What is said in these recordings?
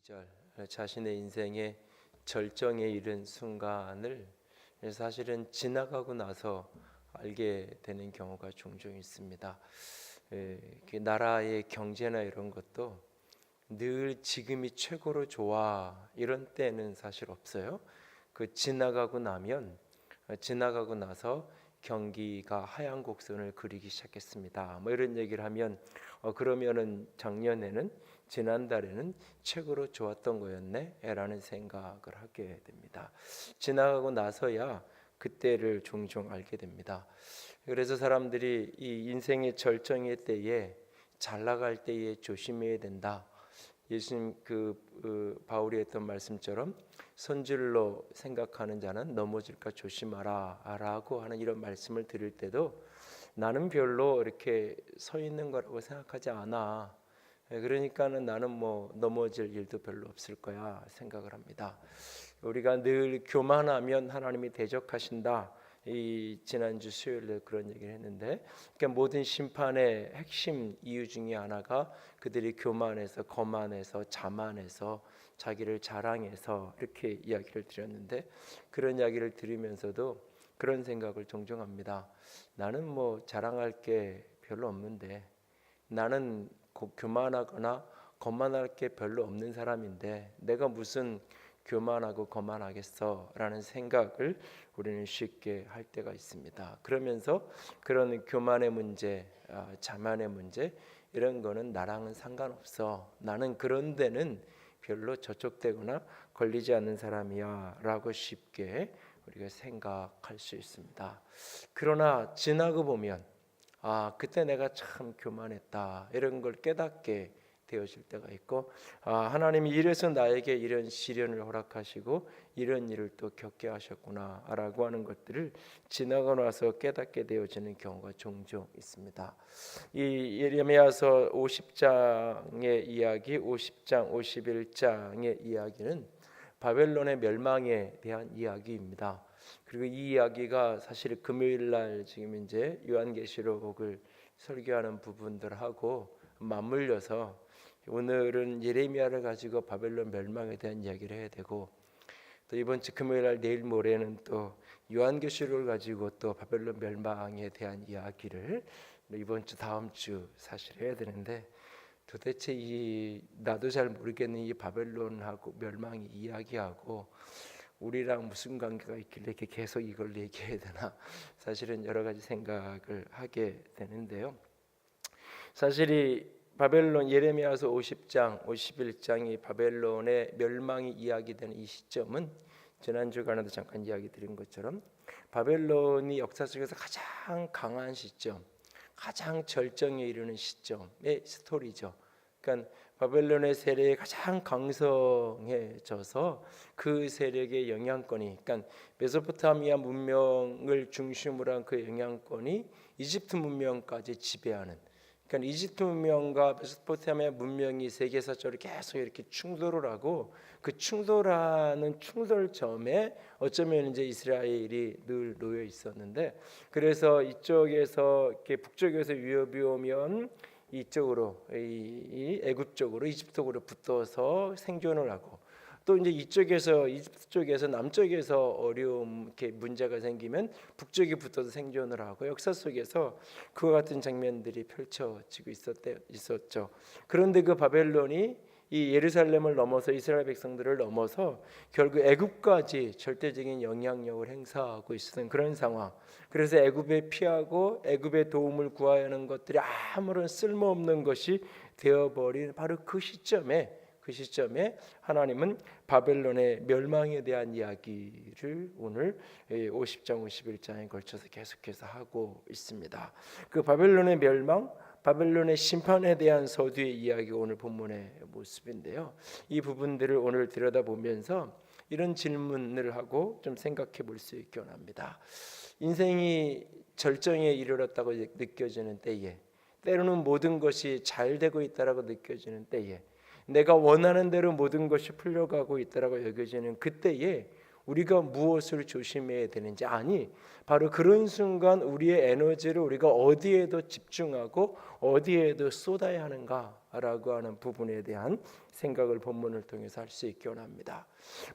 시절 자신의 인생의 절정에 이른 순간을 사실은 지나가고 나서 알게 되는 경우가 종종 있습니다. 나라의 경제나 이런 것도 늘 지금이 최고로 좋아 이런 때는 사실 없어요. 지나가고 나서 경기가 하향 곡선을 그리기 시작했습니다. 뭐 이런 얘기를 하면 그러면은 작년에는 지난달에는 최고로 좋았던 거였네 라는 생각을 하게 됩니다. 지나가고 나서야 그때를 종종 알게 됩니다. 그래서 사람들이 이 인생의 절정의 때에 잘 나갈 때에 조심해야 된다. 예수님 바울이 했던 말씀처럼 손질로 생각하는 자는 넘어질까 조심하라 라고 하는 이런 말씀을 들을 때도 나는 별로 이렇게 서 있는 거라고 생각하지 않아. 그러니까는 나는 뭐 넘어질 일도 별로 없을 거야 생각을 합니다. 우리가 늘 교만하면 하나님이 대적하신다. 이 지난주 수요일에 그런 얘기를 했는데, 그러니까 모든 심판의 핵심 이유 중에 하나가 그들이 교만해서, 거만해서, 자만해서, 자기를 자랑해서 이렇게 이야기를 드렸는데, 그런 이야기를 들으면서도 그런 생각을 종종 합니다. 나는 뭐 자랑할 게 별로 없는데, 나는 교만하거나 거만할 게 별로 없는 사람인데 내가 무슨 교만하고 거만하겠어 라는 생각을 우리는 쉽게 할 때가 있습니다. 그러면서 그런 교만의 문제, 자만의 문제 이런 거는 나랑은 상관없어. 나는 그런 데는 별로 저촉되거나 걸리지 않는 사람이야 라고 쉽게 우리가 생각할 수 있습니다. 그러나 지나고 보면 그때 내가 참 교만했다 이런 걸 깨닫게 되어질 때가 있고, 하나님이 이래서 나에게 이런 시련을 허락하시고 이런 일을 또 겪게 하셨구나 라고 하는 것들을 지나고 나서 깨닫게 되어지는 경우가 종종 있습니다. 이 예레미야서 50장의 이야기, 50장, 51장의 이야기는 바벨론의 멸망에 대한 이야기입니다. 그리고 이 이야기가 사실 금요일 날 지금 이제 요한계시록을 설교하는 부분들하고 맞물려서 오늘은 예레미야를 가지고 바벨론 멸망에 대한 이야기를 해야 되고, 또 이번 주 금요일 날 내일 모레는 또 요한계시록을 가지고 또 바벨론 멸망에 대한 이야기를 이번 주 다음 주 사실 해야 되는데, 도대체 나도 잘 모르겠는 이 바벨론하고 멸망이 이야기하고 우리랑 무슨 관계가 있길래 이렇게 계속 이걸 얘기해야 되나 사실은 여러 가지 생각을 하게 되는데요. 사실 이 바벨론 예레미야서 50장, 51장이 바벨론의 멸망이 이야기되는 이 시점은 지난주간에도 잠깐 이야기 드린 것처럼 바벨론이 역사 속에서 가장 강한 시점, 가장 절정에 이르는 시점의 스토리죠. 그러니까 바벨론의 세력이 가장 강성해져서 그 세력의 영향권이, 그러니까 메소포타미아 문명을 중심으로 한 그 영향권이 이집트 문명까지 지배하는, 그러니까 이집트 문명과 메소포타미아 문명이 세계사적으로 계속 이렇게 충돌을 하고, 그 충돌하는 충돌점에 어쩌면 이제 이스라엘이 늘 놓여 있었는데, 그래서 이쪽에서 이렇게 북쪽에서 위협이 오면 이쪽으로 이 애굽 쪽으로 이집트 쪽으로 붙어서 생존을 하고, 또 이제 이쪽에서 이집트 쪽에서 남쪽에서 어려움 이렇게 문제가 생기면 북쪽이 붙어서 생존을 하고, 역사 속에서 그와 같은 장면들이 펼쳐지고 있었죠. 그런데 그 바벨론이 이 예루살렘을 넘어서 이스라엘 백성들을 넘어서 결국 애굽까지 절대적인 영향력을 행사하고 있었던 그런 상황. 그래서 애굽에 피하고 애굽의 도움을 구해야 하는 것들이 아무런 쓸모없는 것이 되어버린 바로 그 시점에 하나님은 바벨론의 멸망에 대한 이야기를 오늘 50장 51장에 걸쳐서 계속해서 하고 있습니다. 그 바벨론의 멸망, 바벨론의 심판에 대한 서두의 이야기가 오늘 본문의 모습인데요. 이 부분들을 오늘 들여다보면서 이런 질문을 하고 좀 생각해 볼 수 있게 원합니다. 인생이 절정에 이르렀다고 느껴지는 때에, 때로는 모든 것이 잘 되고 있다라고 느껴지는 때에, 내가 원하는 대로 모든 것이 풀려가고 있다라고 여겨지는 그때에 우리가 무엇을 조심해야 되는지, 아니 바로 그런 순간 우리의 에너지를 우리가 어디에도 집중하고 어디에도 쏟아야 하는가라고 하는 부분에 대한 생각을 본문을 통해서 할 수 있기 원합니다.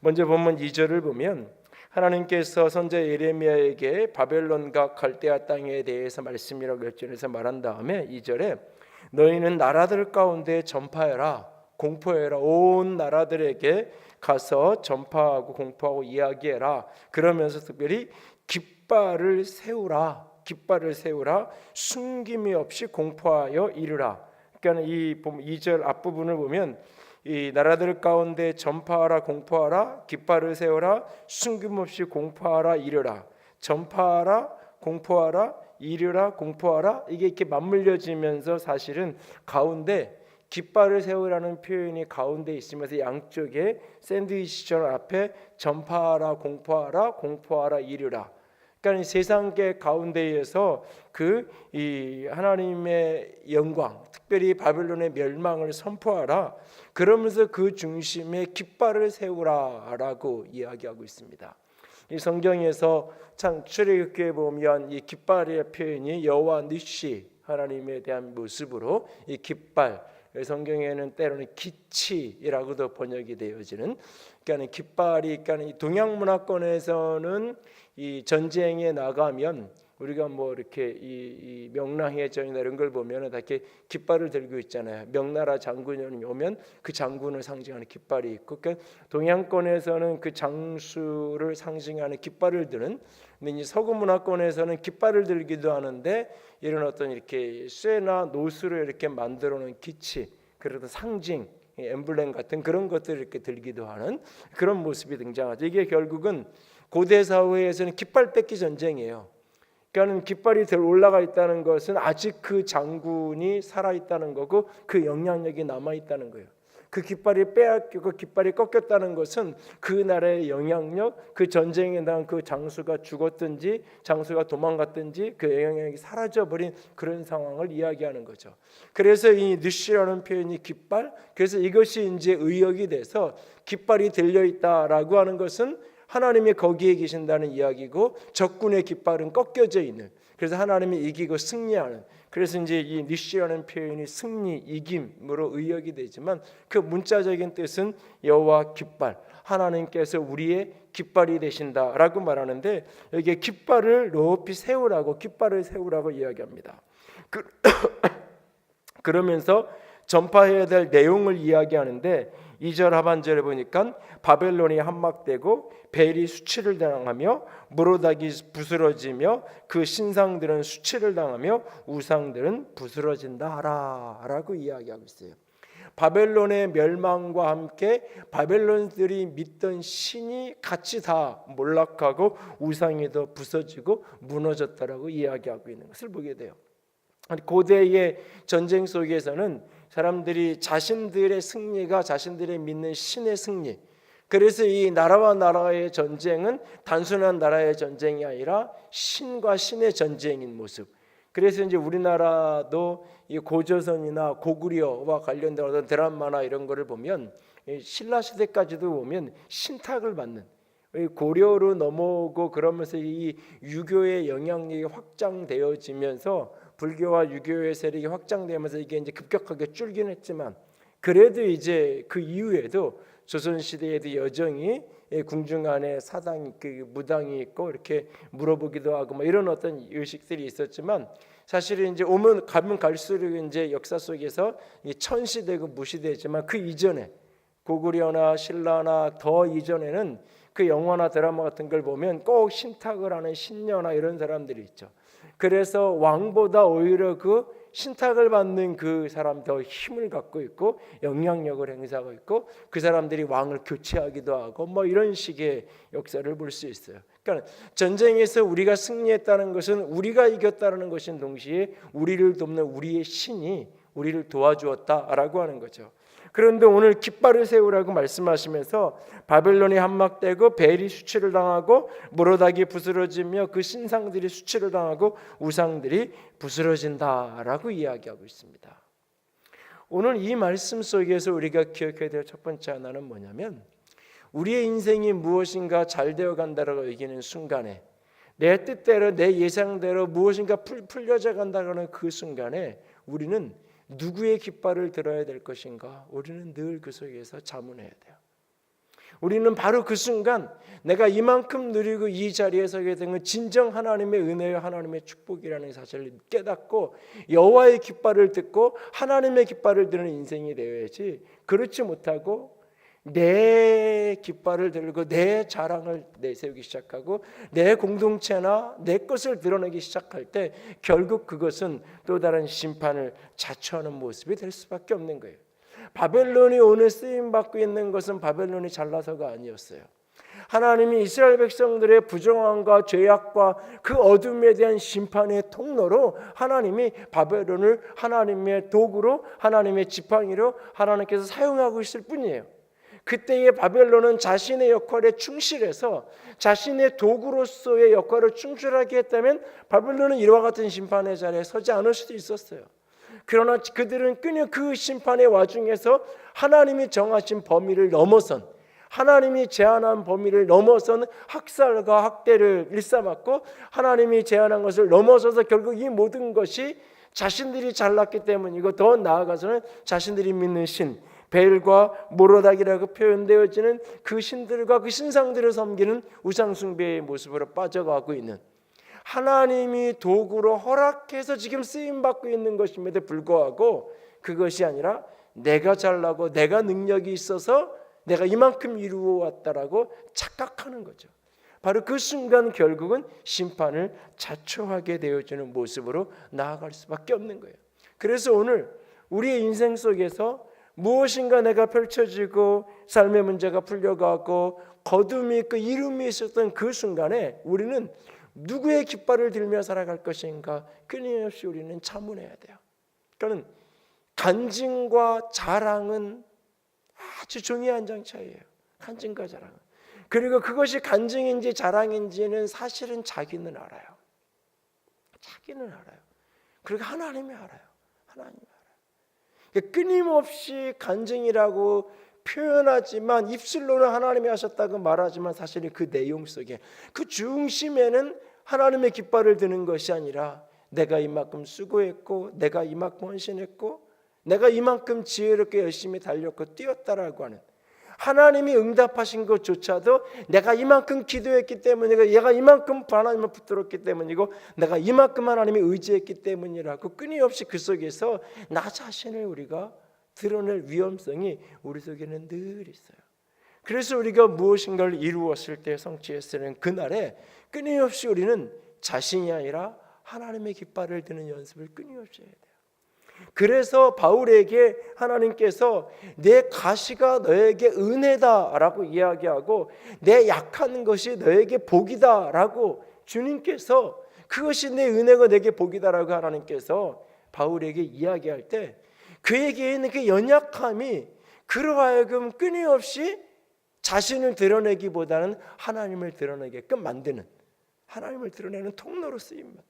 먼저 본문 2절을 보면 하나님께서 선지자 예레미야에게 바벨론과 갈대아 땅에 대해서 말씀이라고 결정해서 말한 다음에 2절에 너희는 나라들 가운데 전파해라, 공포해라, 온 나라들에게 가서 전파하고 공포하고 이야기해라. 그러면서 특별히 깃발을 세우라, 숨김이 없이 공포하여 이르라. 그러니까 이 2절 앞부분을 보면 이 나라들 가운데 전파하라, 공포하라, 깃발을 세우라, 숨김없이 공포하라, 이르라. 전파하라, 공포하라, 이르라, 공포하라, 이게 이렇게 맞물려지면서 사실은 가운데 깃발을 세우라는 표현이 가운데 있으면서 양쪽에 샌드위치처럼 앞에 전파하라, 공포하라, 이르라. 그러니까 세상계 가운데에서 이 하나님의 영광, 특별히 바벨론의 멸망을 선포하라. 그러면서 그 중심에 깃발을 세우라라고 이야기하고 있습니다. 이 성경에서 참 출애굽기에 보면 이 깃발의 표현이 여호와 니시, 하나님에 대한 모습으로 이 깃발, 성경에는 때로는 기치라고도 번역이 되어지는, 그러니까 깃발이, 그러니까 동양 문화권에서는 이 전쟁에 나가면 우리가 뭐 이렇게 이 명랑해전이나 이런 걸 보면은 다 이렇게 깃발을 들고 있잖아요. 명나라 장군이 오면 그 장군을 상징하는 깃발이 있고, 그러니까 동양권에서는 그 장수를 상징하는 깃발을 드는. 근데 이제 서구 문화권에서는 깃발을 들기도 하는데 이런 어떤 이렇게 쇠나 노수로 이렇게 만들어 놓은 기치, 그래도 상징, 엠블렘 같은 그런 것들을 이렇게 들기도 하는 그런 모습이 등장하죠. 이게 결국은 고대 사회에서는 깃발 뺏기 전쟁이에요. 그러니까 깃발이 들 올라가 있다는 것은 아직 그 장군이 살아 있다는 거고 그 영향력이 남아 있다는 거예요. 그 깃발이 빼앗기고 깃발이 꺾였다는 것은 그 나라의 영향력, 그 전쟁에 나간 그 장수가 죽었든지 장수가 도망갔든지 그 영향력이 사라져버린 그런 상황을 이야기하는 거죠. 그래서 이 느시라는 표현이 깃발, 그래서 이것이 이제 의역이 돼서 깃발이 들려 있다라고 하는 것은 하나님이 거기에 계신다는 이야기고, 적군의 깃발은 꺾여져 있는, 그래서 하나님이 이기고 승리하는, 그래서 이제 이 니시라는 표현이 승리, 이김으로 의역이 되지만 그 문자적인 뜻은 여호와 깃발, 하나님께서 우리의 깃발이 되신다라고 말하는데, 여기에 깃발을 높이 세우라고, 깃발을 세우라고 이야기합니다. 그러면서 전파해야 될 내용을 이야기하는데 2절 하반절에 보니까 바벨론이 함락되고 벨이 수치를 당하며 무로닥이 부스러지며 그 신상들은 수치를 당하며 우상들은 부스러진다 하라라고 이야기하고 있어요. 바벨론의 멸망과 함께 바벨론들이 믿던 신이 같이 다 몰락하고 우상이 더 부서지고 무너졌다라고 이야기하고 있는 것을 보게 돼요. 고대의 전쟁 속에서는 사람들이 자신들의 승리가 자신들의 믿는 신의 승리, 그래서 이 나라와 나라의 전쟁은 단순한 나라의 전쟁이 아니라 신과 신의 전쟁인 모습. 그래서 이제 우리나라도 이 고조선이나 고구려와 관련된 어떤 드라마나 이런 거를 보면 신라 시대까지도 보면 신탁을 받는, 고려로 넘어오고 그러면서 이 유교의 영향력이 확장되어지면서 불교와 유교의 세력이 확장되면서 이게 이제 급격하게 줄긴 했지만, 그래도 이제 그 이후에도 조선 시대에도 여전히 궁중 안에 사당이, 무당이 있고 이렇게 물어보기도 하고 뭐 이런 어떤 의식들이 있었지만, 사실은 이제 가면 갈수록 이제 역사 속에서 천시되고 무시되지만 그 이전에 고구려나 신라나 더 이전에는 그 영화나 드라마 같은 걸 보면 꼭 신탁을 하는 신녀나 이런 사람들이 있죠. 그래서 왕보다 오히려 그 신탁을 받는 그 사람 더 힘을 갖고 있고 영향력을 행사하고 있고, 그 사람들이 왕을 교체하기도 하고 뭐 이런 식의 역사를 볼 수 있어요. 그러니까 전쟁에서 우리가 승리했다는 것은 우리가 이겼다는 것인 동시에 우리를 돕는 우리의 신이 우리를 도와주었다라고 하는 거죠. 그런데 오늘 깃발을 세우라고 말씀하시면서 바벨론이 함락되고 벨이 수치를 당하고 무로닥이 부스러지며 그 신상들이 수치를 당하고 우상들이 부스러진다라고 이야기하고 있습니다. 오늘 이 말씀 속에서 우리가 기억해야 될 첫 번째 하나는 뭐냐면, 우리의 인생이 무엇인가 잘 되어 간다라고 여기는 순간에, 내 뜻대로 내 예상대로 무엇인가 풀려져 간다는 그 순간에 우리는 누구의 깃발을 들어야 될 것인가? 우리는 늘 그 속에서 자문해야 돼요. 우리는 바로 그 순간 내가 이만큼 누리고 이 자리에 서게 된 건 진정 하나님의 은혜와 하나님의 축복이라는 사실을 깨닫고 여호와의 깃발을 듣고 하나님의 깃발을 드는 인생이 되어야지, 그렇지 못하고 내 깃발을 들고 내 자랑을 내세우기 시작하고 내 공동체나 내 것을 드러내기 시작할 때 결국 그것은 또 다른 심판을 자초하는 모습이 될 수밖에 없는 거예요. 바벨론이 오늘 쓰임받고 있는 것은 바벨론이 잘나서가 아니었어요. 하나님이 이스라엘 백성들의 부정함과 죄악과 그 어둠에 대한 심판의 통로로 하나님이 바벨론을 하나님의 도구로, 하나님의 지팡이로 하나님께서 사용하고 있을 뿐이에요. 그때의 바벨론은 자신의 역할에 충실해서 자신의 도구로서의 역할을 충실하게 했다면 바벨론은 이와 같은 심판의 자리에 서지 않을 수도 있었어요. 그러나 그들은 그냥 그 심판의 와중에서 하나님이 정하신 범위를 넘어선, 하나님이 제한한 범위를 넘어선 학살과 학대를 일삼았고, 하나님이 제한한 것을 넘어서서 결국 이 모든 것이 자신들이 잘났기 때문이고, 더 나아가서는 자신들이 믿는 신 벨과 모로닥이라고 표현되어지는 그 신들과 그 신상들을 섬기는 우상숭배의 모습으로 빠져가고 있는, 하나님이 도구로 허락해서 지금 쓰임받고 있는 것임에도 불구하고 그것이 아니라 내가 잘나고 내가 능력이 있어서 내가 이만큼 이루어왔다라고 착각하는 거죠. 바로 그 순간 결국은 심판을 자초하게 되어지는 모습으로 나아갈 수밖에 없는 거예요. 그래서 오늘 우리의 인생 속에서 무엇인가 내가 펼쳐지고 삶의 문제가 풀려가고 거둠이 있고 이름이 있었던 그 순간에 우리는 누구의 깃발을 들며 살아갈 것인가 끊임없이 우리는 자문해야 돼요. 그러니까 간증과 자랑은 아주 중요한 장 차이예요. 간증과 자랑은. 그리고 그것이 간증인지 자랑인지는 사실은 자기는 알아요. 자기는 알아요. 그리고 하나님이 알아요. 하나님이 알아요. 끊임없이 간증이라고 표현하지만 입술로는 하나님이 하셨다고 말하지만 사실은 그 내용 속에 그 중심에는 하나님의 깃발을 드는 것이 아니라 내가 이만큼 수고했고 내가 이만큼 헌신했고 내가 이만큼 지혜롭게 열심히 달렸고 뛰었다라고 하는, 하나님이 응답하신 것조차도 내가 이만큼 기도했기 때문이고 내가 이만큼 하나님을 붙들었기 때문이고 내가 이만큼 하나님을 의지했기 때문이라고 끊임없이 그 속에서 나 자신을 우리가 드러낼 위험성이 우리 속에는 늘 있어요. 그래서 우리가 무엇인가를 이루었을 때 성취했을 그날에 끊임없이 우리는 자신이 아니라 하나님의 깃발을 드는 연습을 끊임없이 해야 돼요. 그래서 바울에게 하나님께서 내 가시가 너에게 은혜다라고 이야기하고 내 약한 것이 너에게 복이다라고 주님께서, 그것이 내 은혜가 내게 복이다라고 하나님께서 바울에게 이야기할 때 그에게 있는 그 연약함이 그로 하여금 끊임없이 자신을 드러내기보다는 하나님을 드러내게끔 만드는, 하나님을 드러내는 통로로 쓰임받,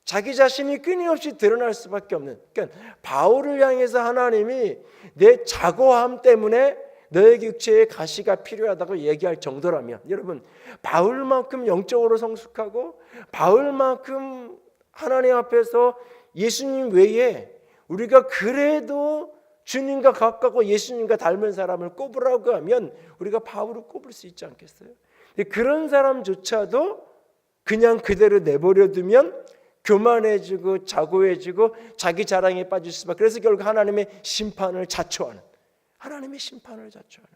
자기 자신이 끊임없이 드러날 수밖에 없는, 그러니까 바울을 향해서 하나님이 내 자고함 때문에 너에게 육체의 가시가 필요하다고 얘기할 정도라면, 여러분 바울만큼 영적으로 성숙하고 바울만큼 하나님 앞에서 예수님 외에 우리가 그래도 주님과 가깝고 예수님과 닮은 사람을 꼽으라고 하면 우리가 바울을 꼽을 수 있지 않겠어요? 그런 사람조차도 그냥 그대로 내버려두면 교만해지고 자고해지고 자기 자랑에 빠질 수밖에. 그래서 결국 하나님의 심판을 자초하는, 하나님의 심판을 자초하는,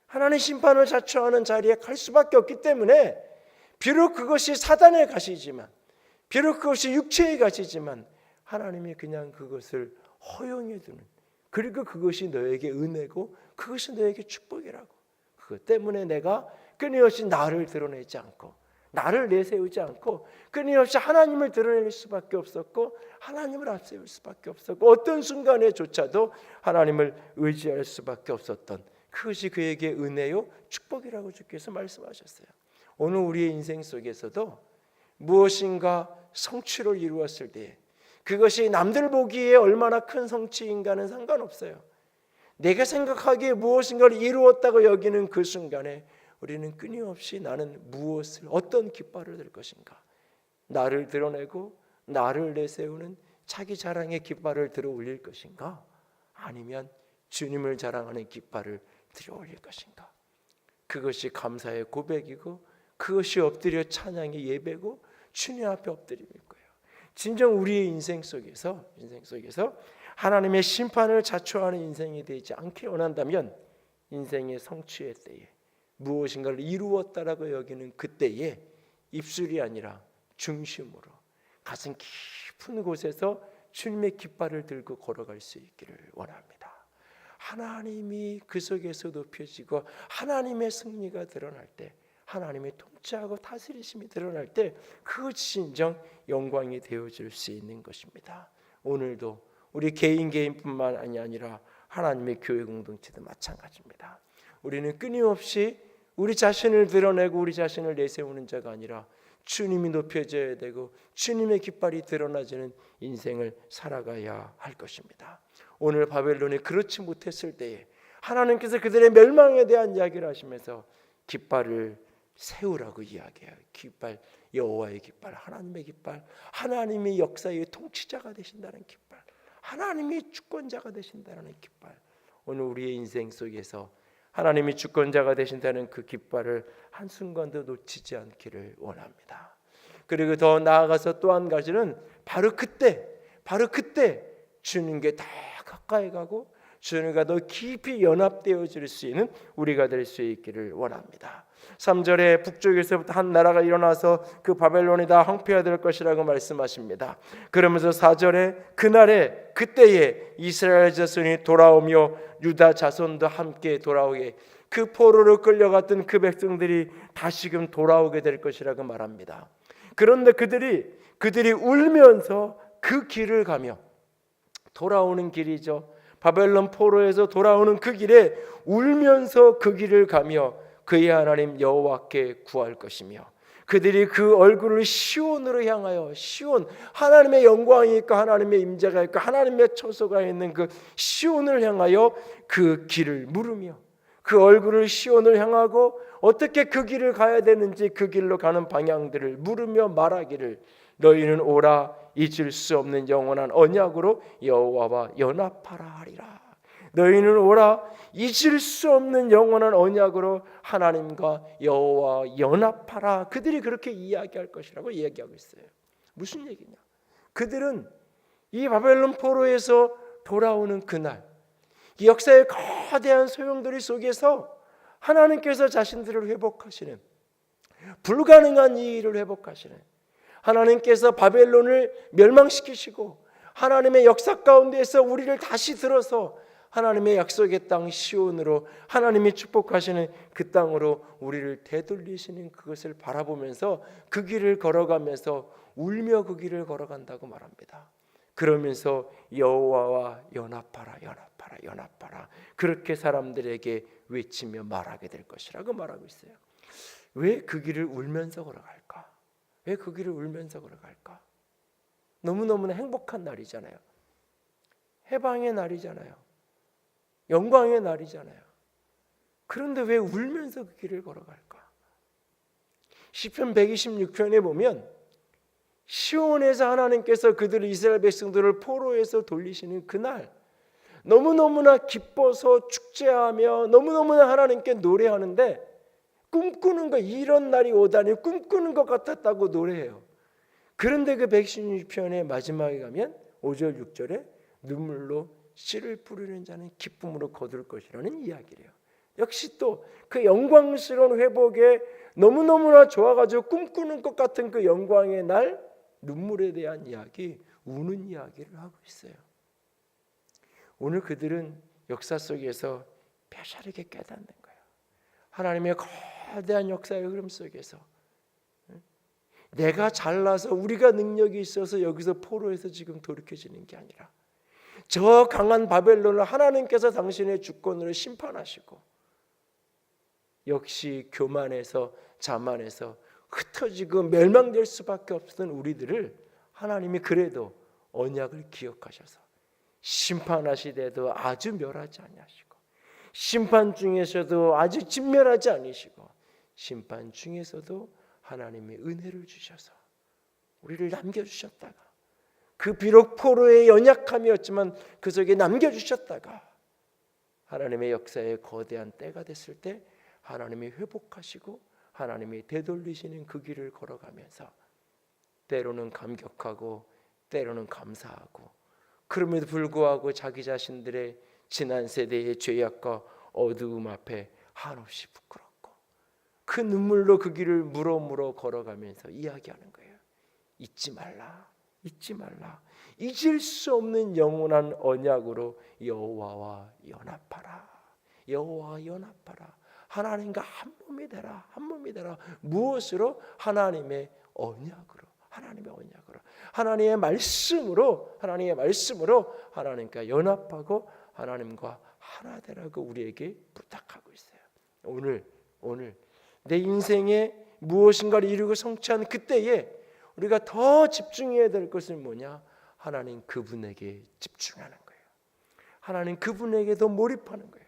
하나님의 심판을 자초하는 자리에 갈 수밖에 없기 때문에 비록 그것이 사단의 가시지만, 비록 그것이 육체의 가시지만 하나님이 그냥 그것을 허용해 두는, 그리고 그것이 너에게 은혜고 그것이 너에게 축복이라고. 그것 때문에 내가 끊임없이 나를 드러내지 않고 나를 내세우지 않고 끊임없이 하나님을 드러낼 수밖에 없었고 하나님을 앞세울 수밖에 없었고 어떤 순간에조차도 하나님을 의지할 수밖에 없었던, 그것이 그에게 은혜요 축복이라고 주께서 말씀하셨어요. 오늘 우리의 인생 속에서도 무엇인가 성취를 이루었을 때 그것이 남들 보기에 얼마나 큰 성취인가는 상관없어요. 내가 생각하기에 무엇인가를 이루었다고 여기는 그 순간에 우리는 끊임없이 나는 무엇을, 어떤 깃발을 들 것인가, 나를 드러내고 나를 내세우는 자기 자랑의 깃발을 들어 올릴 것인가, 아니면 주님을 자랑하는 깃발을 들어 올릴 것인가. 그것이 감사의 고백이고 그것이 엎드려 찬양의 예배고 주님 앞에 엎드릴 거예요. 진정 우리의 인생 속에서 하나님의 심판을 자초하는 인생이 되지 않게 원한다면 인생의 성취의 때에 무엇인가를 이루었다라고 여기는 그때에 입술이 아니라 중심으로 가슴 깊은 곳에서 주님의 깃발을 들고 걸어갈 수 있기를 원합니다. 하나님이 그 속에서 높여지고 하나님의 승리가 드러날 때, 하나님의 통치하고 다스리심이 드러날 때 그것이 진정 영광이 되어질 수 있는 것입니다. 오늘도 우리 개인뿐만 아니라 하나님의 교회 공동체도 마찬가지입니다. 우리는 끊임없이 우리 자신을 드러내고 우리 자신을 내세우는 자가 아니라 주님이 높여져야 되고 주님의 깃발이 드러나지는 인생을 살아가야 할 것입니다. 오늘 바벨론이 그렇지 못했을 때에 하나님께서 그들의 멸망에 대한 이야기를 하시면서 깃발을 세우라고 이야기해요. 깃발, 여호와의 깃발, 하나님의 깃발, 하나님이 역사의 통치자가 되신다는 깃발, 하나님이 주권자가 되신다는 깃발. 오늘 우리의 인생 속에서 하나님이 주권자가 되신다는 그 깃발을 한순간도 놓치지 않기를 원합니다. 그리고 더 나아가서 또 한 가지는 바로 그때 주님께 더 가까이 가고 주님과 더 깊이 연합되어질 수 있는 우리가 될 수 있기를 원합니다. 3절에 북쪽에서부터 한 나라가 일어나서 그 바벨론이 다 황폐화될 것이라고 말씀하십니다. 그러면서 4절에 그때에 이스라엘 자손이 돌아오며 유다 자손도 함께 돌아오게, 그 포로로 끌려갔던 그 백성들이 다시금 돌아오게 될 것이라고 말합니다. 그런데 그들이 울면서 그 길을 가며, 돌아오는 길이죠. 바벨론 포로에서 돌아오는 그 길에 울면서 그 길을 가며 그의 하나님 여호와께 구할 것이며, 그들이 그 얼굴을 시온으로 향하여, 시온, 하나님의 영광이 있고 하나님의 임재가 있고 하나님의 처소가 있는 그 시온을 향하여 그 길을 물으며, 그 얼굴을 시온을 향하고 어떻게 그 길을 가야 되는지 그 길로 가는 방향들을 물으며 말하기를, 너희는 오라, 잊을 수 없는 영원한 언약으로 여호와와 연합하라 하리라. 너희는 오라, 잊을 수 없는 영원한 언약으로 하나님과 여호와와 연합하라. 그들이 그렇게 이야기할 것이라고 이야기하고 있어요. 무슨 얘기냐? 그들은 이 바벨론 포로에서 돌아오는 그날, 이 역사의 거대한 소용돌이 속에서 하나님께서 자신들을 회복하시는, 불가능한 이 일을 회복하시는, 하나님께서 바벨론을 멸망시키시고 하나님의 역사 가운데에서 우리를 다시 들어서 하나님의 약속의 땅 시온으로, 하나님이 축복하시는 그 땅으로 우리를 되돌리시는 그것을 바라보면서 그 길을 걸어가면서 울며 그 길을 걸어간다고 말합니다. 그러면서 여호와와 연합하라, 연합하라, 연합하라, 그렇게 사람들에게 외치며 말하게 될 것이라고 말하고 있어요. 왜 그 길을 울면서 걸어갈까? 왜 그 길을 울면서 걸어갈까? 너무너무나 행복한 날이잖아요. 해방의 날이잖아요. 영광의 날이잖아요. 그런데 왜 울면서 그 길을 걸어갈까? 시편 126편에 보면 시온에서 하나님께서 그들을, 이스라엘 백성들을 포로에서 돌리시는 그날, 너무너무나 기뻐서 축제하며 너무너무나 하나님께 노래하는데 꿈꾸는 거, 이런 날이 오다니 꿈꾸는 것 같았다고 노래해요. 그런데 그 116편의 마지막에 가면 5절 6절에 눈물로 씨를 뿌리는 자는 기쁨으로 거둘 것이라는 이야기래요. 역시 또 그 영광스러운 회복에 너무너무나 좋아가지고 꿈꾸는 것 같은 그 영광의 날, 눈물에 대한 이야기, 우는 이야기를 하고 있어요. 오늘 그들은 역사 속에서 뼈저리게 깨닫는 거예요. 하나님의 거대한 역사의 흐름 속에서 내가 잘나서 우리가 능력이 있어서 여기서 포로에서 지금 돌이켜지는 게 아니라 저 강한 바벨론을 하나님께서 당신의 주권으로 심판하시고 역시 교만해서 자만해서 흩어지고 멸망될 수밖에 없었던 우리들을 하나님이 그래도 언약을 기억하셔서 심판하시되도 아주 멸하지 아니하시고 심판 중에서도 아직 진멸하지 않으시고 심판 중에서도 하나님의 은혜를 주셔서 우리를 남겨주셨다가 그 비록 포로의 연약함이었지만 그 속에 남겨주셨다가 하나님의 역사의 거대한 때가 됐을 때 하나님이 회복하시고 하나님이 되돌리시는 그 길을 걸어가면서 때로는 감격하고 때로는 감사하고 그럼에도 불구하고 자기 자신들의 지난 세대의 죄악과 어두움 앞에 한없이 부끄럽고 그 눈물로 그 길을 물어 걸어가면서 이야기하는 거예요. 잊지 말라, 잊지 말라. 잊을 수 없는 영원한 언약으로 여호와와 연합하라. 여호와와 연합하라. 하나님과 한 몸이 되라. 한 몸이 되라. 무엇으로? 하나님의 언약으로. 하나님의 언약으로. 하나님의 말씀으로 하나님과 연합하고 하나님과 하나 되라고 우리에게 부탁하고 있어요. 오늘 내 인생에 무엇인가를 이루고 성취하는 그때에 우리가 더 집중해야 될 것은 뭐냐? 하나님 그분에게 집중하는 거예요. 하나님 그분에게 더 몰입하는 거예요.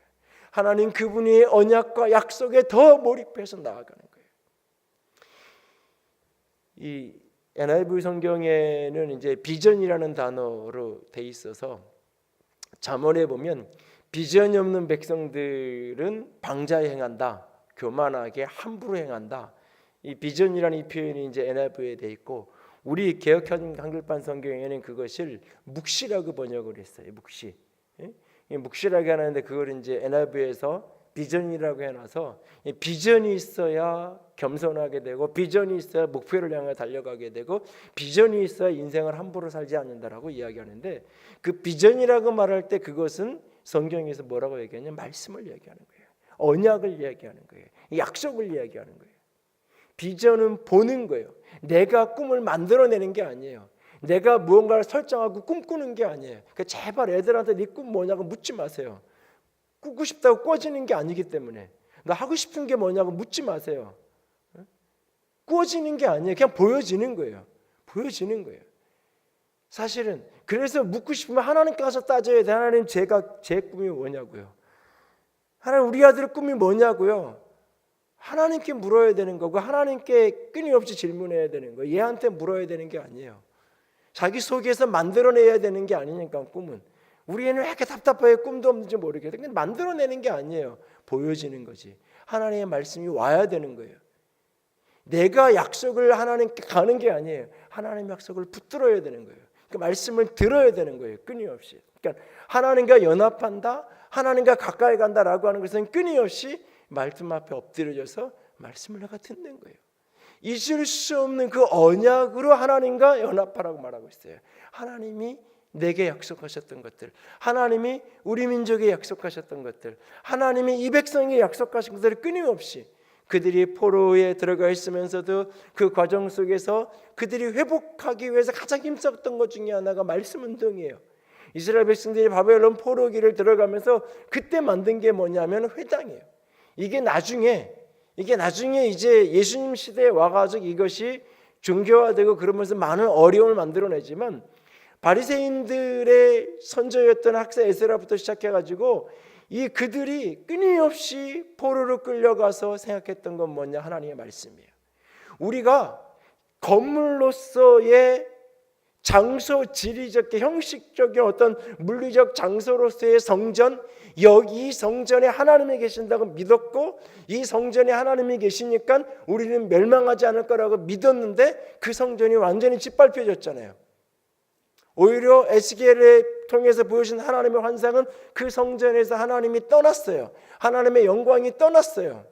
하나님 그분의 언약과 약속에 더 몰입해서 나아가는 거예요. 이 NIV 성경에는 이제 비전이라는 단어로 돼 있어서 잠언에 보면 비전이 없는 백성들은 방자에 행한다, 교만하게 함부로 행한다. 이 비전이라는 이 표현이 이제 NIV에 돼 있고 우리 개역한 한글판 성경에는 그것을 묵시라고 번역을 했어요. 묵시. 묵시라고 하는데 그걸 이제 NIV에서 비전이라고 해놔서 비전이 있어야 겸손하게 되고 비전이 있어야 목표를 향해 달려가게 되고 비전이 있어야 인생을 함부로 살지 않는다라고 이야기하는데 그 비전이라고 말할 때 그것은 성경에서 뭐라고 얘기하냐? 말씀을 얘기하는 거예요. 언약을 얘기하는 거예요. 약속을 얘기하는 거예요. 비전은 보는 거예요. 내가 꿈을 만들어내는 게 아니에요. 내가 무언가를 설정하고 꿈꾸는 게 아니에요. 그러니까 제발 애들한테 네 꿈 뭐냐고 묻지 마세요. 꾸고 싶다고 꿔지는 게 아니기 때문에 나 하고 싶은 게 뭐냐고 묻지 마세요. 꾸어지는 게 아니에요. 그냥 보여지는 거예요. 보여지는 거예요. 사실은 그래서 묻고 싶으면 하나님께 가서 따져야 돼. 하나님 제 꿈이 뭐냐고요. 하나님 우리 아들 꿈이 뭐냐고요. 하나님께 물어야 되는 거고 하나님께 끊임없이 질문해야 되는 거예요. 얘한테 물어야 되는 게 아니에요. 자기 속에서 만들어내야 되는 게 아니니까 꿈은. 우리 애는 왜 이렇게 답답해 꿈도 없는지 모르겠어요. 근데 만들어내는 게 아니에요. 보여지는 거지. 하나님의 말씀이 와야 되는 거예요. 내가 약속을 하나님께 가는 게 아니에요. 하나님의 약속을 붙들어야 되는 거예요. 그 말씀을 들어야 되는 거예요. 끊임없이. 그러니까 하나님과 연합한다, 하나님과 가까이 간다라고 하는 것은 끊임없이 말씀 앞에 엎드려져서 말씀을 내가 듣는 거예요. 잊을 수 없는 그 언약으로 하나님과 연합하라고 말하고 있어요. 하나님이 내게 약속하셨던 것들, 하나님이 우리 민족에 약속하셨던 것들, 하나님이 이 백성에게 약속하신 것들을 끊임없이 그들이 포로에 들어가 있으면서도 그 과정 속에서 그들이 회복하기 위해서 가장 힘썼던 것 중에 하나가 말씀 운동이에요. 이스라엘 백성들이 바벨론 포로기를 들어가면서 그때 만든 게 뭐냐면 회당이에요. 이게 나중에 이제 예수님 시대에 와가지고 이것이 종교화되고 그러면서 많은 어려움을 만들어내지만 바리새인들의 선조였던 학사 에스라부터 시작해가지고 이 그들이 끊임없이 포로로 끌려가서 생각했던 건 뭐냐? 하나님의 말씀이에요. 우리가 건물로서의 장소, 지리적, 형식적인 어떤 물리적 장소로서의 성전, 여기 이 성전에 하나님이 계신다고 믿었고 이 성전에 하나님이 계시니까 우리는 멸망하지 않을 거라고 믿었는데 그 성전이 완전히 짓밟혀졌잖아요. 오히려 에스겔을 통해서 보여준 하나님의 환상은 그 성전에서 하나님이 떠났어요. 하나님의 영광이 떠났어요.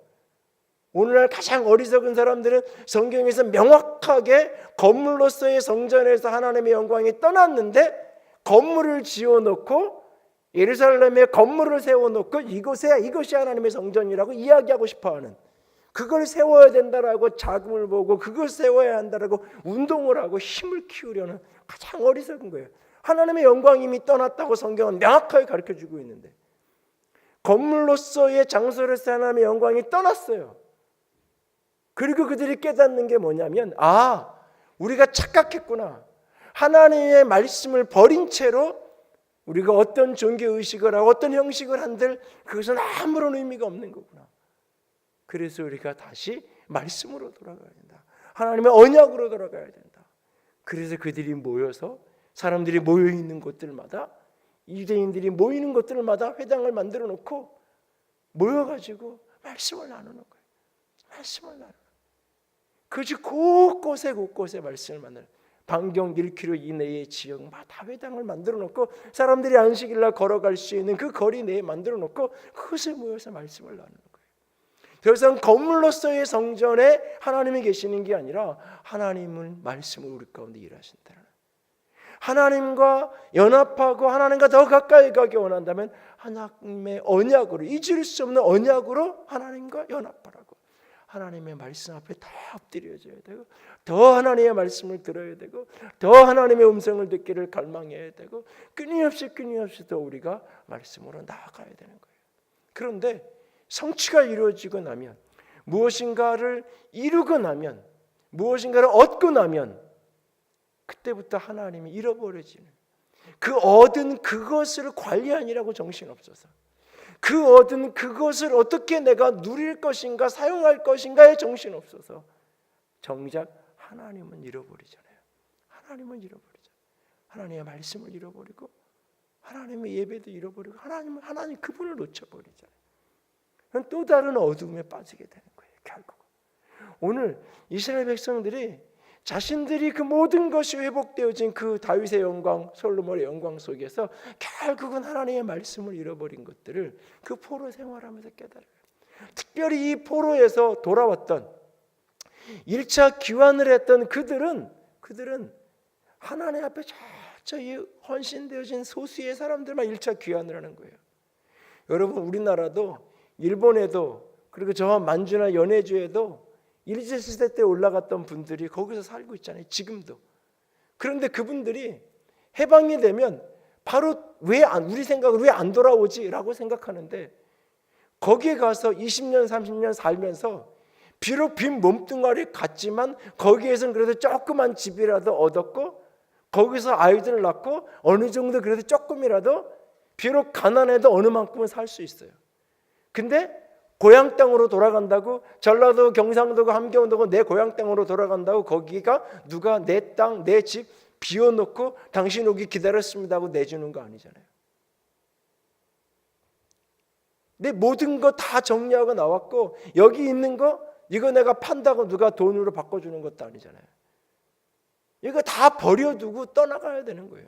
오늘날 가장 어리석은 사람들은 성경에서 명확하게 건물로서의 성전에서 하나님의 영광이 떠났는데 건물을 지어놓고 예루살렘에 건물을 세워놓고 이것이 하나님의 성전이라고 이야기하고 싶어하는, 그걸 세워야 된다라고 자금을 보고 그걸 세워야 한다라고 운동을 하고 힘을 키우려는 가장 어리석은 거예요. 하나님의 영광이 이미 떠났다고 성경은 명확하게 가르쳐주고 있는데 건물로서의 장소로서 하나님의 영광이 떠났어요. 그리고 그들이 깨닫는 게 뭐냐면 우리가 착각했구나. 하나님의 말씀을 버린 채로 우리가 어떤 종교의식을 하고 어떤 형식을 한들 그것은 아무런 의미가 없는 거구나. 그래서 우리가 다시 말씀으로 돌아가야 된다. 하나님의 언약으로 돌아가야 된다. 그래서 그들이 모여서 사람들이 모여있는 곳들마다 유대인들이 모이는 곳들마다 회당을 만들어 놓고 모여가지고 말씀을 나누는 거예요. 말씀을 나누는 거예요. 그것이 곳곳에 말씀을 만나는 반경 1km 이내의 지역마다 회당을 만들어 놓고 사람들이 안식일날 걸어갈 수 있는 그 거리 내에 만들어 놓고 그것에 모여서 말씀을 나누는 거예요. 더 이상 건물로서의 성전에 하나님이 계시는 게 아니라 하나님은 말씀을 우리 가운데 일하신다는, 하나님과 연합하고 하나님과 더 가까이 가기 원한다면 하나님의 언약으로, 잊을 수 없는 언약으로 하나님과 연합하라고, 하나님의 말씀 앞에 다 엎드려져야 되고 더 하나님의 말씀을 들어야 되고 더 하나님의 음성을 듣기를 갈망해야 되고 끊임없이 더 우리가 말씀으로 나아가야 되는 거예요. 그런데 성취가 이루어지고 나면, 무엇인가를 이루고 나면, 무엇인가를 얻고 나면 그때부터 하나님이 잃어버려지는, 그 얻은 그것을 관리하니라고 정신없어서 그 얻은 그것을 어떻게 내가 누릴 것인가 사용할 것인가에 정신없어서 정작 하나님은 잃어버리잖아요. 하나님은 잃어버리잖아요. 하나님의 말씀을 잃어버리고 하나님의 예배도 잃어버리고 하나님 그분을 놓쳐버리잖아요. 또 다른 어둠에 빠지게 되는 거예요. 결국 오늘 이스라엘 백성들이 자신들이 그 모든 것이 회복되어진 그 다윗의 영광, 솔로몬의 영광 속에서 결국은 하나님의 말씀을 잃어버린 것들을 그 포로 생활하면서 깨달아요. 특별히 이 포로에서 돌아왔던 1차 귀환을 했던 그들은 하나님 앞에 저희 헌신되어진 소수의 사람들만 1차 귀환을 하는 거예요. 여러분, 우리나라도 일본에도 그리고 저 만주나 연해주에도 일제시대 때 올라갔던 분들이 거기서 살고 있잖아요. 지금도. 그런데 그분들이 해방이 되면 바로 우리 생각은 왜 안 돌아오지? 라고 생각하는데 거기에 가서 20년 30년 살면서 비록 빈 몸뚱아리 같지만 거기에서는 그래도 조그만 집이라도 얻었고 거기서 아이들을 낳고 어느 정도 그래도 조금이라도 비록 가난해도 어느 만큼은 살 수 있어요. 근데 고향 땅으로 돌아간다고, 전라도 경상도고 함경도고 내 고향 땅으로 돌아간다고 거기가 누가 내 땅, 내 집 비워놓고 당신 오기 기다렸습니다 하고 내주는 거 아니잖아요. 내 모든 거 다 정리하고 나왔고 여기 있는 거 이거 내가 판다고 누가 돈으로 바꿔주는 것도 아니잖아요. 이거 다 버려두고 떠나가야 되는 거예요.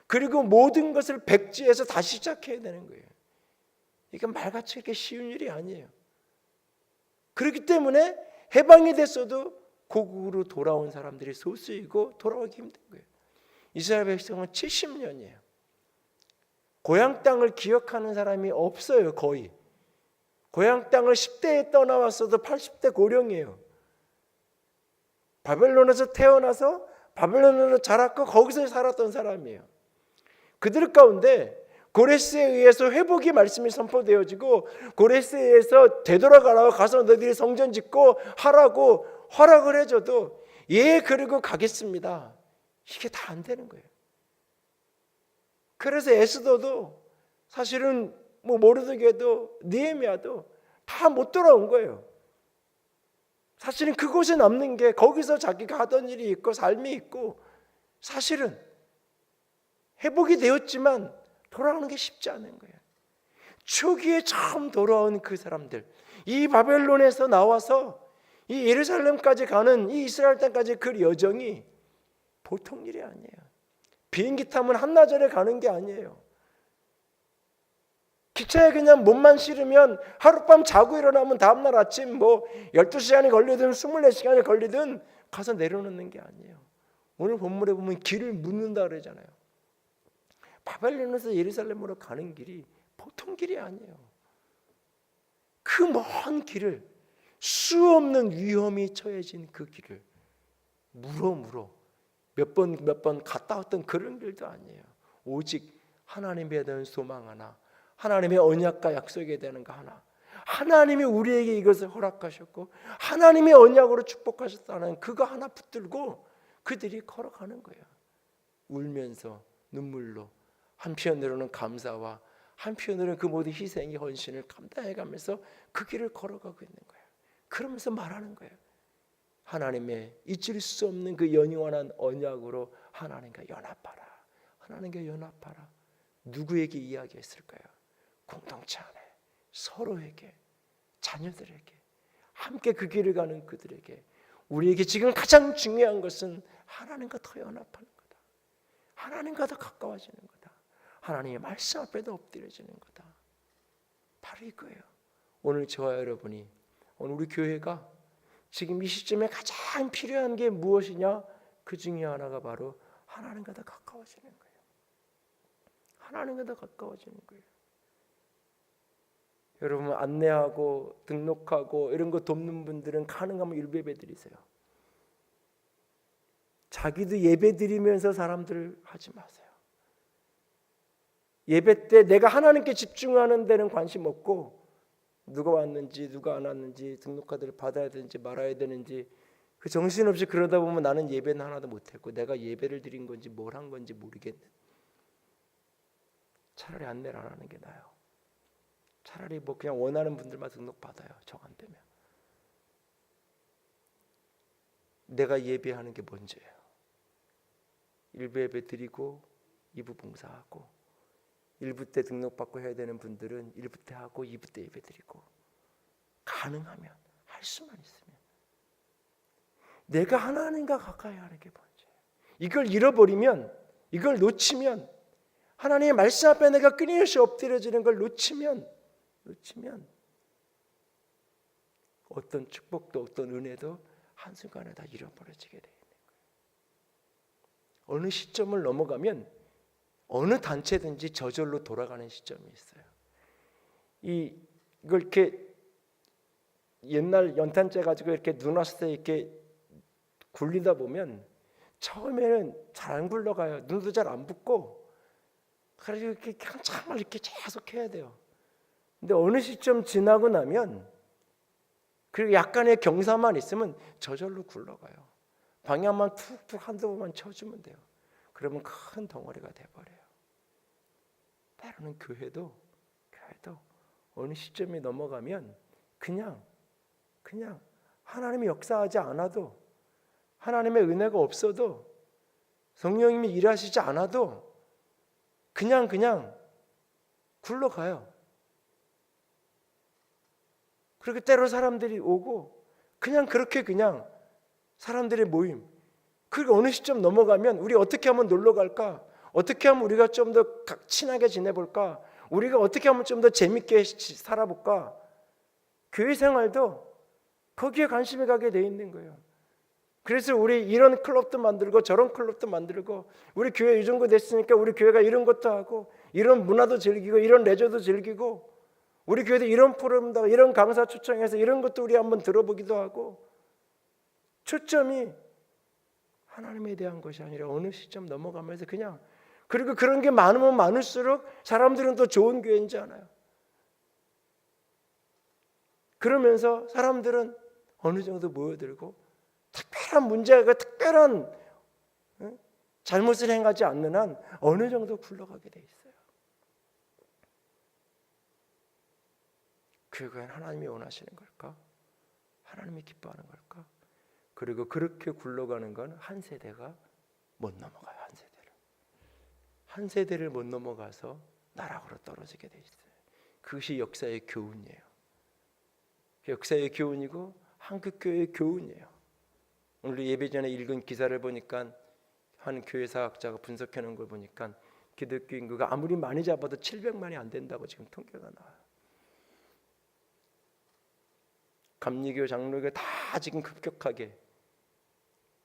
그리고 모든 것을 백지에서 다시 시작해야 되는 거예요. 이게 말같이 이렇게 쉬운 일이 아니에요. 그렇기 때문에 해방이 됐어도 고국으로 돌아온 사람들이 소수이고 돌아오기 힘든 거예요. 이스라엘 백성은 70년이에요. 고향 땅을 기억하는 사람이 없어요. 거의. 고향 땅을 10대에 떠나왔어도 80대 고령이에요. 바벨론에서 태어나서 바벨론에서 자랐고 거기서 살았던 사람이에요. 그들 가운데 고레스에 의해서 회복의 말씀이 선포되어지고 고레스에 의해서 되돌아가라고 가서 너희들이 성전 짓고 하라고 허락을 해줘도 예 그리고 가겠습니다. 이게 다 안 되는 거예요. 그래서 에스더도 사실은 모르드게도 느헤미야도 다 못 돌아온 거예요. 사실은 그곳에 남는 게 거기서 자기가 하던 일이 있고 삶이 있고 사실은 회복이 되었지만 돌아오는 게 쉽지 않은 거예요. 초기에 처음 돌아온 그 사람들, 이 바벨론에서 나와서 이 예루살렘까지 가는 이 이스라엘 땅까지 그 여정이 보통 일이 아니에요. 비행기 타면 한나절에 가는 게 아니에요. 기차에 그냥 몸만 실으면 하룻밤 자고 일어나면 다음날 아침 12시간이 걸리든 24시간이 걸리든 가서 내려놓는 게 아니에요. 오늘 본문에 보면 길을 묻는다 그러잖아요. 바벨론에서 예루살렘으로 가는 길이 보통 길이 아니에요. 그 먼 길을 수 없는 위험이 처해진 그 길을 물어 몇 번 갔다 왔던 그런 길도 아니에요. 오직 하나님에 대한 소망 하나, 하나님의 언약과 약속에 대한 거 하나, 하나님이 우리에게 이것을 허락하셨고 하나님의 언약으로 축복하셨다는 그거 하나 붙들고 그들이 걸어가는 거예요. 울면서 눈물로 한편으로는 감사와 한편으로는 그 모든 희생의 헌신을 감당해가면서 그 길을 걸어가고 있는 거예요. 그러면서 말하는 거예요. 하나님의 잊을 수 없는 그 영원한 언약으로 하나님과 연합하라. 하나님과 연합하라. 누구에게 이야기했을까요? 공동체 안에, 서로에게, 자녀들에게, 함께 그 길을 가는 그들에게. 우리에게 지금 가장 중요한 것은 하나님과 더 연합하는 거다. 하나님과 더 가까워지는 거다. 하나님의 말씀 앞에도 엎드려지는 거다. 바로 이거예요. 오늘 저와 여러분이, 오늘 우리 교회가 지금 이 시점에 가장 필요한 게 무엇이냐? 그 중에 하나가 바로 하나님과 더 가까워지는 거예요. 하나님과 더 가까워지는 거예요. 여러분 안내하고 등록하고 이런 거 돕는 분들은 가능하면 일배배 드리세요. 자기도 예배 드리면서 사람들 하지 마세요. 예배 때 내가 하나님께 집중하는 데는 관심 없고 누가 왔는지 누가 안 왔는지 등록카드를 받아야 되는지 말아야 되는지 그 정신없이 그러다 보면 나는 예배는 하나도 못했고 내가 예배를 드린 건지 뭘 한 건지 모르겠는. 차라리 안내를 안 하는 게 나아요. 차라리 뭐 그냥 원하는 분들만 등록 받아요. 정 안 되면. 내가 예배하는 게 먼저예요. 1부 예배 드리고 2부 봉사하고 1부 때 등록받고 해야 되는 분들은 1부 때 하고 2부 때 예배 드리고 가능하면 할 수만 있으면 내가 하나님과 가까이 하는 게 먼저예요. 이걸 잃어버리면 이걸 놓치면 하나님의 말씀 앞에 내가 끊임없이 엎드려지는 걸 놓치면 어떤 축복도 어떤 은혜도 한순간에 다 잃어버려지게 되어 있는 거예요. 어느 시점을 넘어가면 어느 단체든지 저절로 돌아가는 시점이 있어요. 이걸 이렇게 옛날 연탄재 가지고 이렇게 눈 왔을 때 이렇게 굴리다 보면 처음에는 잘 안 굴러가요. 눈도 잘 안 붓고 그래서 이렇게 한참을 이렇게 계속 해야 돼요. 근데 어느 시점 지나고 나면 그리고 약간의 경사만 있으면 저절로 굴러가요. 방향만 툭툭 한두 번만 쳐주면 돼요. 그러면 큰 덩어리가 돼버려요. 때로는 교회도 어느 시점이 넘어가면 그냥 하나님이 역사하지 않아도 하나님의 은혜가 없어도 성령님이 일하시지 않아도 그냥 굴러가요. 그렇게 때로 사람들이 오고 그렇게 사람들의 모임. 그리고 어느 시점 넘어가면 우리 어떻게 하면 놀러 갈까? 어떻게 하면 우리가 좀 더 친하게 지내볼까? 우리가 어떻게 하면 좀 더 재밌게 살아볼까? 교회 생활도 거기에 관심이 가게 돼 있는 거예요. 그래서 우리 이런 클럽도 만들고 저런 클럽도 만들고 우리 교회 이 정도 됐으니까 우리 교회가 이런 것도 하고 이런 문화도 즐기고 이런 레저도 즐기고 우리 교회도 이런 프로그램도 이런 강사 초청해서 이런 것도 우리 한번 들어보기도 하고 초점이 하나님에 대한 것이 아니라 어느 시점 넘어가면서 그리고 그런 게 많으면 많을수록 사람들은 더 좋은 교회인 줄 알아요. 그러면서 사람들은 어느 정도 모여들고 특별한 문제가 특별한 잘못을 행하지 않는 한 어느 정도 굴러가게 돼 있어요. 그건 하나님이 원하시는 걸까? 하나님이 기뻐하는 걸까? 그리고 그렇게 굴러가는 건 한 세대가 못 넘어가요. 한 세대를 못 넘어가서 나락으로 떨어지게 돼 있어요. 그것이 역사의 교훈이에요. 역사의 교훈이고 한국교회의 교훈이에요. 오늘 예배 전에 읽은 기사를 보니까 한 교회사학자가 분석해 놓은 걸 보니까 기독교 인구가 아무리 많이 잡아도 700만이 안 된다고 지금 통계가 나와요. 감리교, 장로교 다 지금 급격하게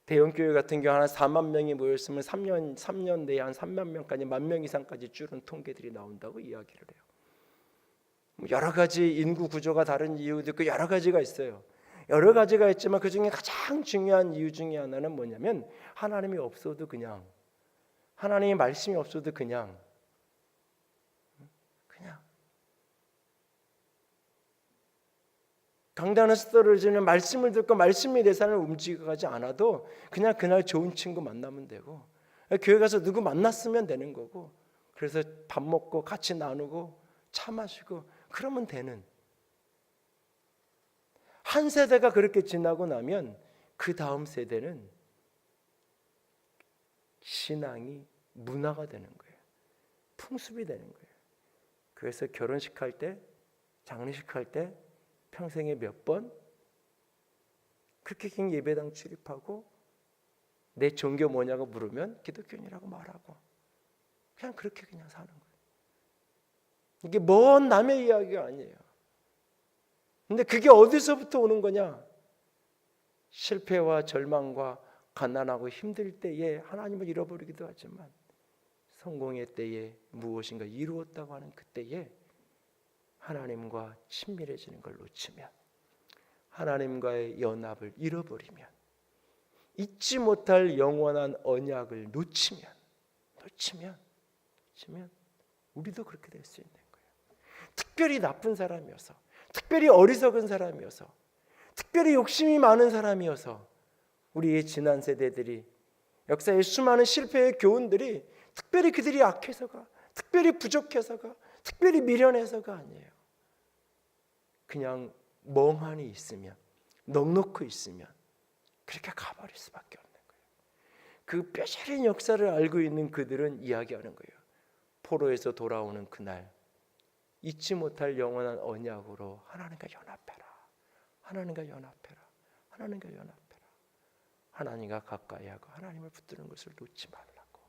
대형교회 같은 경우 한 4만 명이 모였으면 3년 내에 한 3만 명까지 1만 명 이상까지 줄은 통계들이 나온다고 이야기를 해요. 여러 가지 인구 구조가 다른 이유도 있고 여러 가지가 있어요. 여러 가지가 있지만 그 중에 가장 중요한 이유 중에 하나는 뭐냐면 하나님이 없어도 하나님의 말씀이 없어도 그냥 강단에서 떨어지는 말씀을 듣고 말씀이 내 삶을 움직여가지 않아도 그날 좋은 친구 만나면 되고 교회 가서 누구 만났으면 되는 거고 그래서 밥 먹고 같이 나누고 차 마시고 그러면 되는, 한 세대가 그렇게 지나고 나면 그 다음 세대는 신앙이 문화가 되는 거예요. 풍습이 되는 거예요. 그래서 결혼식 할 때, 장례식 할 때 평생에 몇 번 그렇게 그냥 예배당 출입하고 내 종교 뭐냐고 물으면 기독교인이라고 말하고 그냥 그렇게 그냥 사는 거예요. 이게 먼 남의 이야기가 아니에요. 근데 그게 어디서부터 오는 거냐? 실패와 절망과 가난하고 힘들 때에 하나님을 잃어버리기도 하지만 성공의 때에 무엇인가 이루었다고 하는 그때에 하나님과 친밀해지는 걸 놓치면, 하나님과의 연합을 잃어버리면, 잊지 못할 영원한 언약을 놓치면 우리도 그렇게 될 수 있는 거예요. 특별히 나쁜 사람이어서, 특별히 어리석은 사람이어서, 특별히 욕심이 많은 사람이어서 우리의 지난 세대들이 역사의 수많은 실패의 교훈들이 특별히 그들이 악해서가, 특별히 부족해서가, 특별히 미련해서가 아니에요. 그냥 멍하니 있으면, 넉넉히 있으면 그렇게 가버릴 수밖에 없는 거예요. 그 뼈저린 역사를 알고 있는 그들은 이야기하는 거예요. 포로에서 돌아오는 그날 잊지 못할 영원한 언약으로 하나님과 연합해라. 하나님과 연합해라. 하나님과 연합해라. 하나님과 가까이 하고 하나님을 붙드는 것을 놓지 말라고.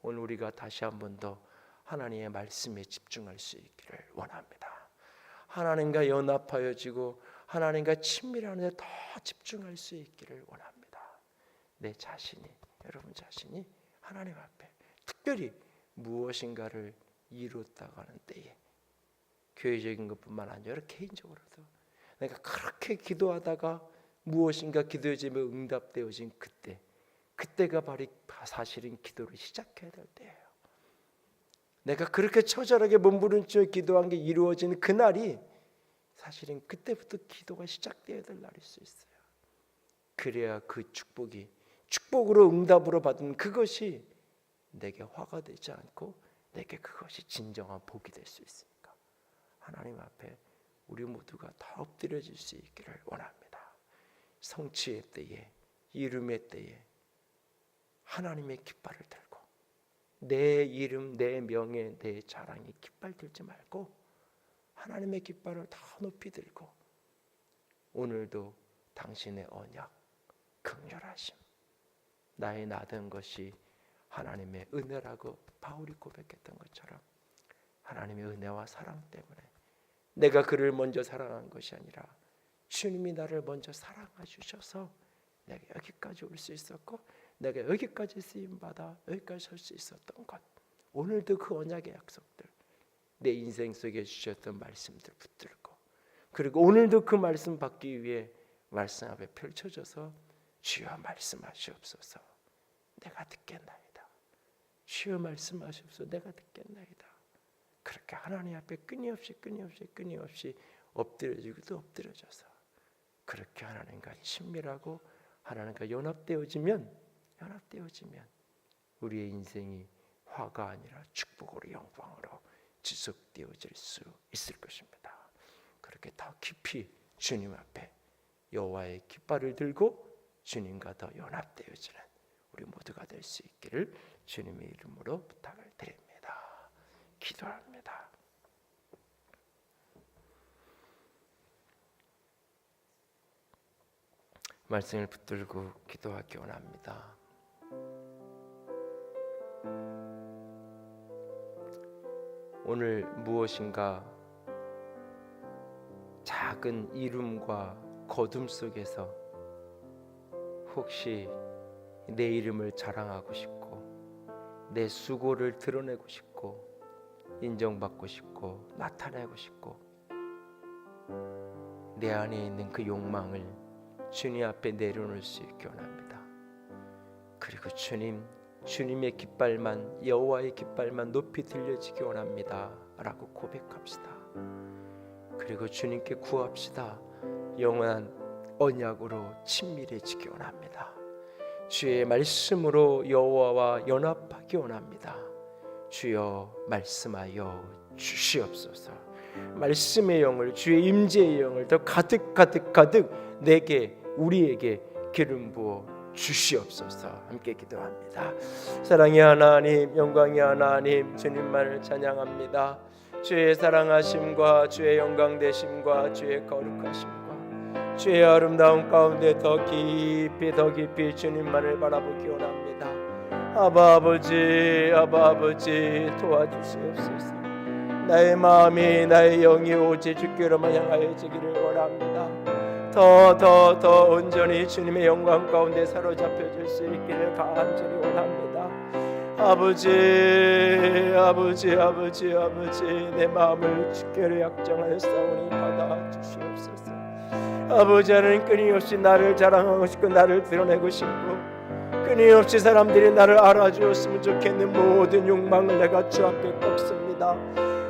오늘 우리가 다시 한 번 더 하나님의 말씀에 집중할 수 있기를 원합니다. 하나님과 연합하여지고 하나님과 친밀하는 데 더 집중할 수 있기를 원합니다. 내 자신이, 여러분 자신이 하나님 앞에 특별히 무엇인가를 이뤘다고 하는 때에, 교회적인 것뿐만 아니라 개인적으로도 내가 그렇게 기도하다가 무엇인가 기도의 제목에 응답되어진 그때가 바로 사실은 기도를 시작해야 될 때예요. 내가 그렇게 처절하게 몸부림쳐 기도한 게 이루어지는 그날이 사실은 그때부터 기도가 시작되어야 될 날일 수 있어요. 그래야 그 축복으로 응답으로 받은 그것이 내게 화가 되지 않고 내게 그것이 진정한 복이 될 수 있으니까 하나님 앞에 우리 모두가 다 엎드려질 수 있기를 원합니다. 성취의 때에, 이름의 때에 하나님의 깃발을 들고 내 이름, 내 명예, 내 자랑이 깃발 들지 말고 하나님의 깃발을 더 높이 들고 오늘도 당신의 언약, 긍휼하심, 나의 나된 것이 하나님의 은혜라고 바울이 고백했던 것처럼 하나님의 은혜와 사랑 때문에 내가 그를 먼저 사랑한 것이 아니라 주님이 나를 먼저 사랑해 주셔서 내가 여기까지 올 수 있었고 내가 여기까지 쓰임받아 여기까지 설 수 있었던 것, 오늘도 그 언약의 약속들, 내 인생 속에 주셨던 말씀들 붙들고, 그리고 오늘도 그 말씀 받기 위해 말씀 앞에 펼쳐져서 주여 말씀하시옵소서 내가 듣겠나이다. 주여 말씀하시옵소서 내가 듣겠나이다. 그렇게 하나님 앞에 끊임없이 엎드려지고 또 엎드려져서 그렇게 하나님과 친밀하고 하나님과 연합되어지면 우리의 인생이 화가 아니라 축복으로 영광으로 지속되어질 수 있을 것입니다. 그렇게 더 깊이 주님 앞에 여호와의 깃발을 들고 주님과 더 연합되어지는 우리 모두가 될 수 있기를 주님의 이름으로 부탁을 드립니다. 기도합니다. 말씀을 붙들고 기도하기 원합니다. 오늘 무엇인가 작은 이름과 거둠 속에서 혹시 내 이름을 자랑하고 싶고 내 수고를 드러내고 싶고 인정받고 싶고 나타내고 싶고 내 안에 있는 그 욕망을 주님 앞에 내려놓을 수 있게 원합니다. 그리고 주님의 깃발만, 여호와의 깃발만 높이 들려지기 원합니다 라고 고백합시다. 그리고 주님께 구합시다. 영원한 언약으로 친밀해지기 원합니다. 주의 말씀으로 여호와와 연합하기 원합니다. 주여 말씀하여 주시옵소서. 말씀의 영을, 주의 임재의 영을 더 가득 내게, 우리에게 기름 부어 주시옵소서. 함께 기도합니다. 사랑의 하나님, 영광의 하나님, 주님만을 찬양합니다. 주의 사랑하심과 주의 영광 되심과 주의 거룩하심과 주의 아름다운 가운데 더 깊이 주님만을 바라보기 원합니다. 아바 아버지 도와주시옵소서. 나의 마음이, 나의 영이 오직 주께로만 향하여지기를 원합니다. 더 온전히 주님의 영광 가운데 사로잡혀질 수 있기를 간절히 원합니다. 아버지, 내 마음을 주께로 약정하였사오니 받아주시옵소서. 아버지, 하나님 끊임없이 나를 자랑하고 싶고 나를 드러내고 싶고 끊임없이 사람들이 나를 알아주었으면 좋겠는 모든 욕망을 내가 주 앞에 꺾습니다.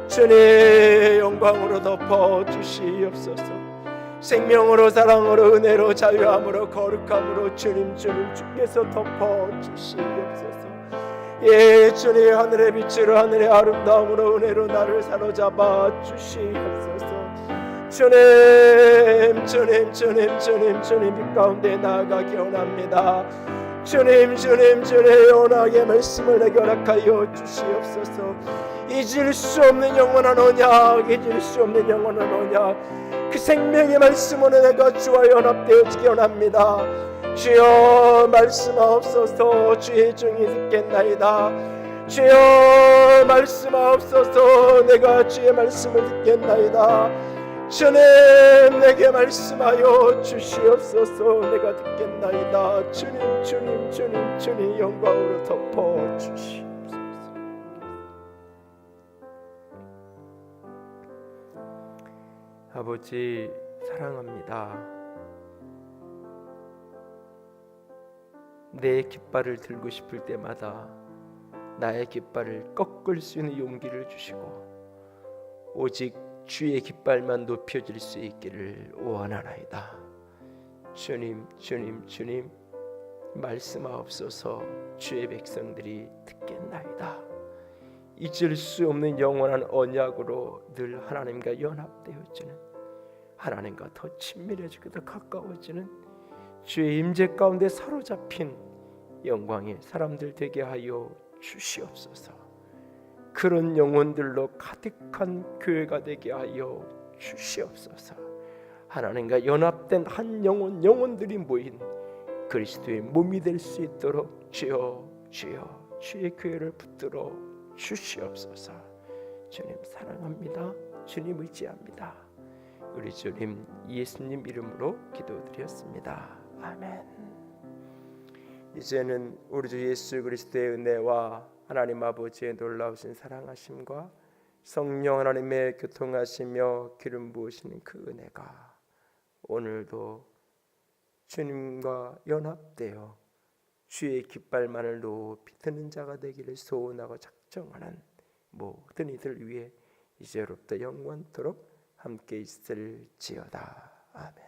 주의 영광으로 덮어 주시옵소서. 생명으로, 사랑으로, 은혜로, 자유함으로, 거룩함으로 주께서 덮어 주시옵소서. 예, 주님, 하늘의 빛으로, 하늘의 아름다움으로, 은혜로 나를 사로잡아 주시옵소서. 주님 빛 가운데 나아가기 원합니다. 주님 영원하게 말씀을 내게 허락하여 주시옵소서. 잊을 수 없는 영원한 언약, 그 생명의 말씀으로 내가 주와 연합되어지기 원합니다. 주여 말씀하옵소서. 주의 종이 듣겠나이다. 주여 말씀하옵소서. 내가 주의 말씀을 듣겠나이다. 주님, 내게 말씀하여 주시옵소서. 내가 듣겠나이다. 주님 영광으로 덮어 주시옵소서. 아버지, 사랑합니다. 내 깃발을 들고 싶을 때마다 나의 깃발을 꺾을 수 있는 용기를 주시고 오직 주의 깃발만 높여질 수 있기를 원하나이다. 주님 말씀하옵소서. 주의 백성들이 듣겠나이다. 잊을 수 없는 영원한 언약으로 늘 하나님과 연합되어지는, 하나님과 더 친밀해지고 더 가까워지는 주의 임재 가운데 사로잡힌 영광의 사람들 되게 하여 주시옵소서. 그런 영혼들로 가득한 교회가 되게 하여 주시옵소서. 하나님과 연합된 한 영혼들이 모인 그리스도의 몸이 될 수 있도록 주여 주의 교회를 붙들어 주시옵소서. 주님 사랑합니다. 주님 의지합니다. 우리 주님 예수님 이름으로 기도드렸습니다. 아멘. 이제는 우리 주 예수 그리스도의 은혜와 하나님 아버지의 놀라우신 사랑하심과 성령 하나님의 교통하시며 기름 부으시는 그 은혜가 오늘도 주님과 연합되어 주의 깃발만을 높이 드는 자가 되기를 소원하고 작정하는 모든 이들 위해 이제로부터 영원토록 함께 있을지어다. 아멘.